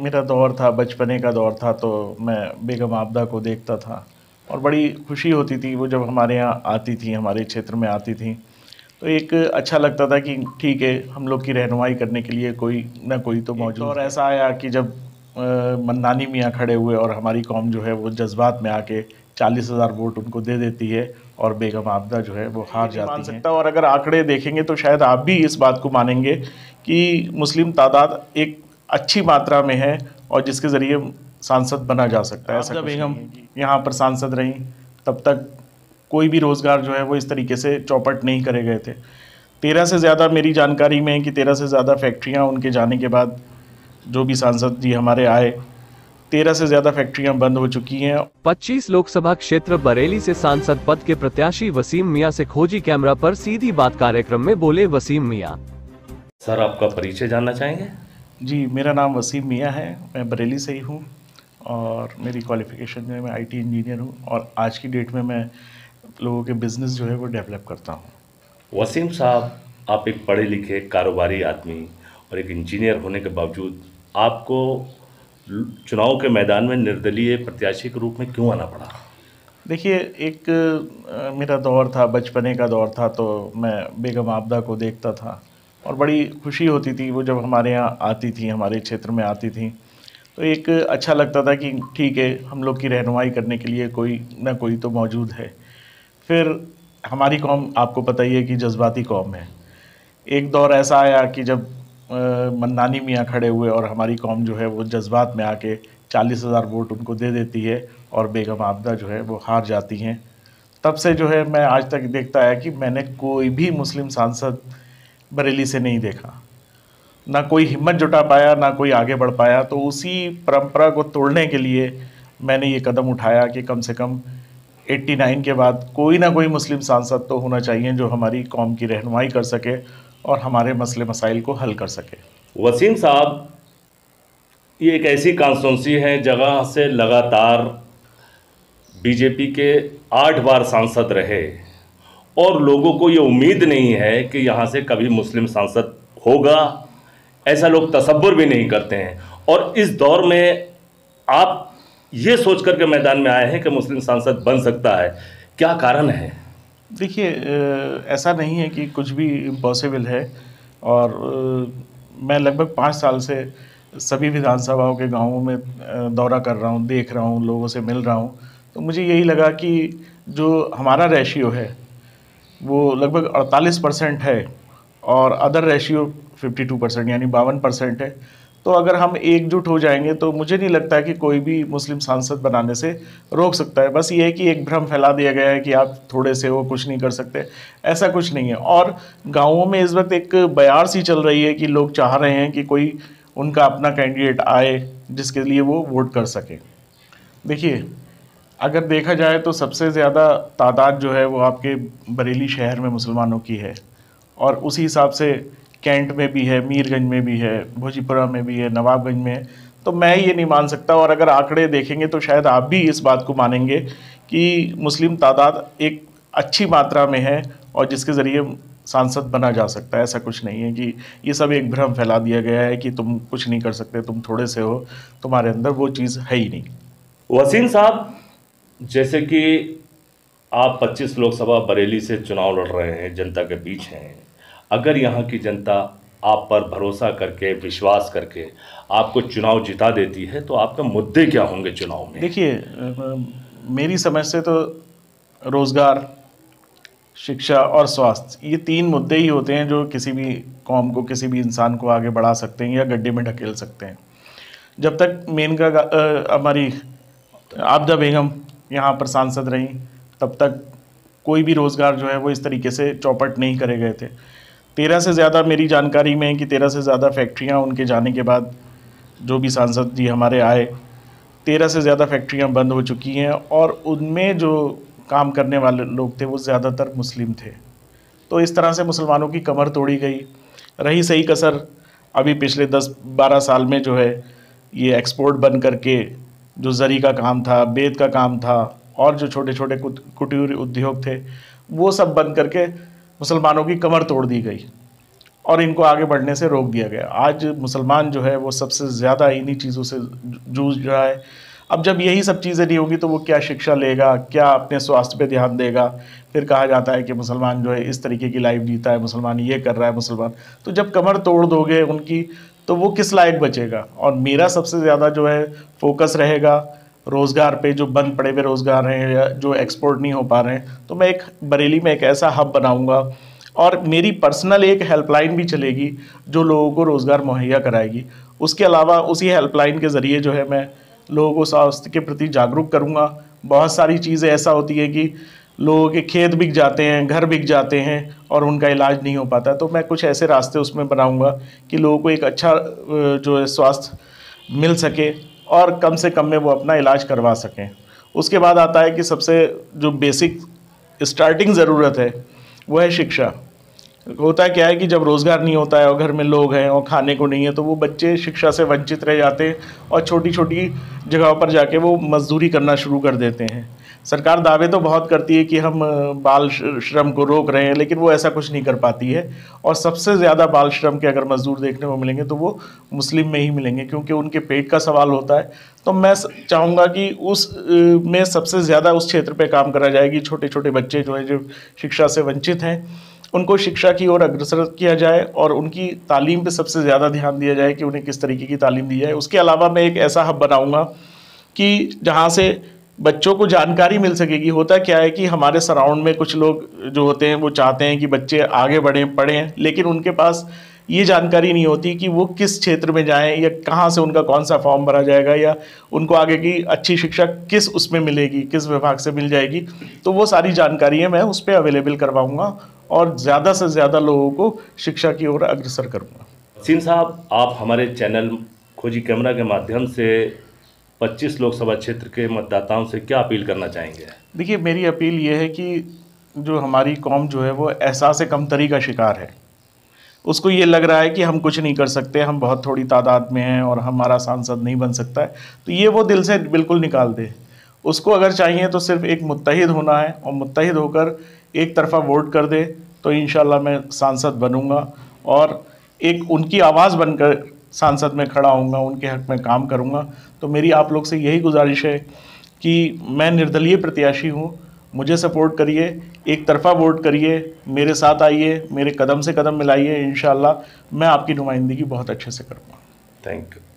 मेरा दौर था, बचपने का दौर था, तो मैं बेगम आबदा को देखता था और बड़ी खुशी होती थी वो जब हमारे यहाँ आती थी, हमारे क्षेत्र में आती थी। तो एक अच्छा लगता था कि ठीक है, हम लोग की रहनुमाई करने के लिए कोई ना कोई तो मौजूद है। और ऐसा आया कि जब मन्नानी मियाँ खड़े हुए और हमारी कौम जो है वो जज्बात में आके 40,000 वोट उनको दे देती है और बेगम आबदा जो है वो हार जाती मान सकता। और अगर आंकड़े देखेंगे तो शायद आप भी इस बात को मानेंगे कि मुस्लिम तादाद एक अच्छी मात्रा में है और जिसके ज़रिए सांसद बना जा सकता है। ऐसा बेगम यहाँ पर सांसद रहीं, तब तक कोई भी रोज़गार जो है वो इस तरीके से चौपट नहीं करे गए थे। 13 से ज़्यादा, मेरी जानकारी में है कि 13 से ज़्यादा फैक्ट्रियाँ उनके जाने के बाद, जो भी सांसद जी हमारे आए, 13 से ज़्यादा फैक्ट्रियाँ बंद हो चुकी हैं। 25 लोकसभा क्षेत्र बरेली से सांसद पद के प्रत्याशी वसीम मियां से खोजी कैमरा पर सीधी बात कार्यक्रम में बोले वसीम मियां। सर, आपका परिचय जानना चाहेंगे? जी, मेरा नाम वसीम मियां है, मैं बरेली से ही हूँ और मेरी क्वालिफ़िकेशन जो है मैं IT इंजीनियर हूँ और आज की डेट में मैं लोगों के बिज़नेस जो है वो डेवलप करता हूँ। वसीम साहब, आप एक पढ़े लिखे कारोबारी आदमी और एक इंजीनियर होने के बावजूद आपको चुनाव के मैदान में निर्दलीय प्रत्याशी के रूप में क्यों आना पड़ा? देखिए, एक मेरा दौर था, बचपने का दौर था, तो मैं बेगम आबदा को देखता था और बड़ी खुशी होती थी वो जब हमारे यहाँ आती थी, हमारे क्षेत्र में आती थी। तो एक अच्छा लगता था कि ठीक है, हम लोग की रहनुमाई करने के लिए कोई ना कोई तो मौजूद है। फिर हमारी कौम, आपको पता ही है कि जज्बाती कौम है। एक दौर ऐसा आया कि जब मन्नानी मियाँ खड़े हुए और हमारी कौम जो है वो जज्बात में आके 40,000 वोट उनको दे देती है और बेगम आबदा जो है वो हार जाती हैं। तब से जो है मैं आज तक देखता आया कि मैंने कोई भी मुस्लिम सांसद बरेली से नहीं देखा, ना कोई हिम्मत जुटा पाया, ना कोई आगे बढ़ पाया। तो उसी परंपरा को तोड़ने के लिए मैंने ये कदम उठाया कि कम से कम 89 के बाद कोई ना कोई मुस्लिम सांसद तो होना चाहिए जो हमारी कौम की रहनुमाई कर सके और हमारे मसले मसाइल को हल कर सके। वसीम साहब, ये एक ऐसी कॉन्स्टिट्यूंसी है जगह से लगातार बीजेपी के 8 बार सांसद रहे और लोगों को ये उम्मीद नहीं है कि यहाँ से कभी मुस्लिम सांसद होगा, ऐसा लोग तसव्वुर भी नहीं करते हैं। और इस दौर में आप ये सोच कर के मैदान में आए हैं कि मुस्लिम सांसद बन सकता है, क्या कारण है? देखिए, ऐसा नहीं है कि कुछ भी इम्पॉसिबल है और मैं लगभग 5 साल से सभी विधानसभाओं के गांवों में दौरा कर रहा हूं, देख रहा हूं, लोगों से मिल रहा हूं। तो मुझे यही लगा कि जो हमारा रेशियो है वो लगभग 48% है और अदर रेशियो 52% यानी 52% है। तो अगर हम एकजुट हो जाएंगे तो मुझे नहीं लगता है कि कोई भी मुस्लिम सांसद बनाने से रोक सकता है। बस ये है कि एक भ्रम फैला दिया गया है कि आप थोड़े से हो, कुछ नहीं कर सकते, ऐसा कुछ नहीं है। और गांवों में इस वक्त एक बयार सी चल रही है कि लोग चाह रहे हैं कि कोई उनका अपना कैंडिडेट आए जिसके लिए वो वोट कर सके। देखिए, अगर देखा जाए तो सबसे ज़्यादा तादाद जो है वो आपके बरेली शहर में मुसलमानों की है और उसी हिसाब से कैंट में भी है, मीरगंज में भी है, भोजीपुरा में भी है, नवाबगंज में है। तो मैं ये नहीं मान सकता और अगर आंकड़े देखेंगे तो शायद आप भी इस बात को मानेंगे कि मुस्लिम तादाद एक अच्छी मात्रा में है और जिसके ज़रिए सांसद बना जा सकता है। ऐसा कुछ नहीं है कि ये सब एक भ्रम फैला दिया गया है कि तुम कुछ नहीं कर सकते, तुम थोड़े से हो, तुम्हारे अंदर वो चीज़ है ही नहीं। वसीम साहब, जैसे कि आप 25 लोकसभा बरेली से चुनाव लड़ रहे हैं, जनता के बीच हैं, अगर यहाँ की जनता आप पर भरोसा करके, विश्वास करके आपको चुनाव जिता देती है तो आपके मुद्दे क्या होंगे चुनाव में? देखिए, मेरी समझ से तो रोज़गार, शिक्षा और स्वास्थ्य, ये 3 मुद्दे ही होते हैं जो किसी भी कौम को, किसी भी इंसान को आगे बढ़ा सकते हैं या गड्ढे में ढकेल सकते हैं। जब तक हमारी आबदा बेगम यहाँ पर सांसद रहीं, तब तक कोई भी रोज़गार जो है वो इस तरीके से चौपट नहीं करे गए थे। 13 से ज़्यादा, मेरी जानकारी में है कि 13 से ज़्यादा फैक्ट्रियाँ उनके जाने के बाद, जो भी सांसद जी हमारे आए, 13 से ज़्यादा फैक्ट्रियाँ बंद हो चुकी हैं और उनमें जो काम करने वाले लोग थे वो ज़्यादातर मुस्लिम थे। तो इस तरह से मुसलमानों की कमर तोड़ी गई। रही सही कसर अभी पिछले 10-12 साल में जो है ये एक्सपोर्ट बंद करके जो ज़री का काम था, बेत का काम था और जो छोटे छोटे कुटीर उद्योग थे वो सब बंद करके मुसलमानों की कमर तोड़ दी गई और इनको आगे बढ़ने से रोक दिया गया। आज मुसलमान जो है वो सबसे ज़्यादा इन्हीं चीज़ों से जूझ रहा है। अब जब यही सब चीज़ें नहीं होंगी तो वो क्या शिक्षा लेगा, क्या अपने स्वास्थ्य पे ध्यान देगा। फिर कहा जाता है कि मुसलमान जो है इस तरीके की लाइफ जीता है, मुसलमान ये कर रहा है, मुसलमान। तो जब कमर तोड़ दोगे उनकी तो वो किस लायक बचेगा। और मेरा सबसे ज़्यादा जो है फोकस रहेगा रोज़गार पे, जो बंद पड़े हुए रोज़गार हैं या जो एक्सपोर्ट नहीं हो पा रहे हैं। तो मैं एक बरेली में एक ऐसा हब बनाऊंगा और मेरी पर्सनल एक हेल्पलाइन भी चलेगी जो लोगों को रोज़गार मुहैया कराएगी। उसके अलावा उसी हेल्पलाइन के ज़रिए जो है मैं लोगों को स्वास्थ्य के प्रति जागरूक करूँगा। बहुत सारी चीज़ें ऐसा होती है कि लोगों के खेत बिक जाते हैं, घर बिक जाते हैं और उनका इलाज नहीं हो पाता। तो मैं कुछ ऐसे रास्ते उसमें बनाऊंगा कि लोगों को एक अच्छा जो है स्वास्थ्य मिल सके और कम से कम में वो अपना इलाज करवा सकें। उसके बाद आता है कि सबसे जो बेसिक स्टार्टिंग ज़रूरत है वो है शिक्षा। होता क्या है कि जब रोज़गार नहीं होता है और घर में लोग हैं और खाने को नहीं है तो वो बच्चे शिक्षा से वंचित रह जाते हैं और छोटी छोटी जगहों पर जाके वो मजदूरी करना शुरू कर देते हैं। सरकार दावे तो बहुत करती है कि हम बाल श्रम को रोक रहे हैं, लेकिन वो ऐसा कुछ नहीं कर पाती है। और सबसे ज़्यादा बाल श्रम के अगर मजदूर देखने को मिलेंगे तो वो मुस्लिम में ही मिलेंगे, क्योंकि उनके पेट का सवाल होता है। तो मैं चाहूँगा कि उस में सबसे ज़्यादा उस क्षेत्र पे काम करा जाए कि छोटे छोटे बच्चे जो हैं जो शिक्षा से वंचित हैं उनको शिक्षा की ओर अग्रसर किया जाए और उनकी तालीम पे सबसे ज़्यादा ध्यान दिया जाए कि उन्हें किस तरीके की तालीम दी जाए। उसके अलावा मैं एक ऐसा हब बनाऊँगा कि जहाँ से बच्चों को जानकारी मिल सकेगी। होता क्या है कि हमारे सराउंड में कुछ लोग जो होते हैं वो चाहते हैं कि बच्चे आगे बढ़ें, पढ़ें, लेकिन उनके पास ये जानकारी नहीं होती कि वो किस क्षेत्र में जाएं या कहाँ से उनका कौन सा फॉर्म भरा जाएगा या उनको आगे की अच्छी शिक्षा किस उसमें मिलेगी, किस विभाग से मिल जाएगी। तो वो सारी जानकारियाँ मैं उस पर अवेलेबल करवाऊँगा और ज़्यादा से ज़्यादा लोगों को शिक्षा की ओर अग्रसर करूँगा। वसीम साहब, आप हमारे चैनल खोजी कैमरा के माध्यम से 25 लोकसभा क्षेत्र के मतदाताओं से क्या अपील करना चाहेंगे? देखिए, मेरी अपील ये है कि जो हमारी कौम जो है वो एहसास कमतरी का शिकार है। उसको ये लग रहा है कि हम कुछ नहीं कर सकते, हम बहुत थोड़ी तादाद में हैं और हमारा सांसद नहीं बन सकता है। तो ये वो दिल से बिल्कुल निकाल दे। उसको अगर चाहिए तो सिर्फ एक मुत्तहिद होना है और मुत्तहिद होकर एक तरफा वोट कर दे तो इंशाल्लाह मैं सांसद बनूंगा और एक उनकी आवाज़ बनकर सांसद में खड़ा होऊंगा, उनके हक में काम करूंगा। तो मेरी आप लोग से यही गुजारिश है कि मैं निर्दलीय प्रत्याशी हूँ, मुझे सपोर्ट करिए, एक तरफा वोट करिए, मेरे साथ आइए, मेरे कदम से कदम मिलाइए। इंशाल्लाह मैं आपकी नुमाइंदगी बहुत अच्छे से करूँगा। Thank you.